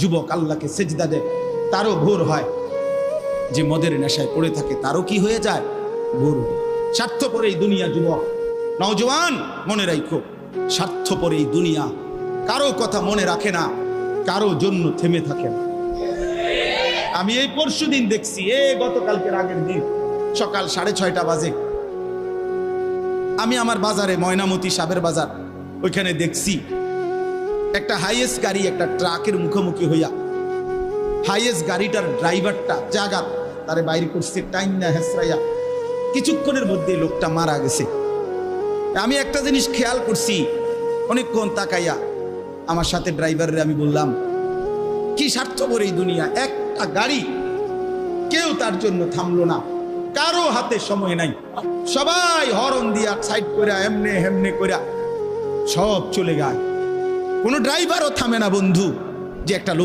যুবক আল্লাহকে সেজদা দেয় তারও ভোর হয়, যে মদের নেশায় পড়ে থাকে তারও কি হয়ে যায়, ভোর। স্বার্থপর এই দুনিয়া যুবক, নওজওয়ান মনে রাখো, স্বার্থপর এই দুনিয়া কারো কথা মনে রাখে না, কারো জন্য থেমে থাকে না। আমি এই পরশুদিন দেখছি, গতকালকের আগের দিন সকাল 6:30 বাজে আমি আমার বাজারে, ময়নামতি সাবের বাজার, ওইখানে দেখছি একটা হাইয়েস্ট গাড়ি একটা ট্রাকের মুখোমুখি হইয়া হাইয়েস্ট গাড়িটার ড্রাইভারটা জায়গা তারে বাইরে করছে, টাইম না হেসরাইয়া, কিছুক্ষণের মধ্যে লোকটা মারা গেছে। আমি একটা জিনিস খেয়াল করছি, অনেকক্ষণ তাকাইয়া আমার সাথে ড্রাইভারের আমি বললাম, কি স্বার্থপর এই দুনিয়া, একটা গাড়ি কেউ তার জন্য থামলো না, কারো হাতে সময় নাই, সবাই হরন দিয়া সাইড করে এমনে হেমনে করে সব চলে যায়, কোনো ড্রাইভারও থামে না বন্ধু, যে একটা লোক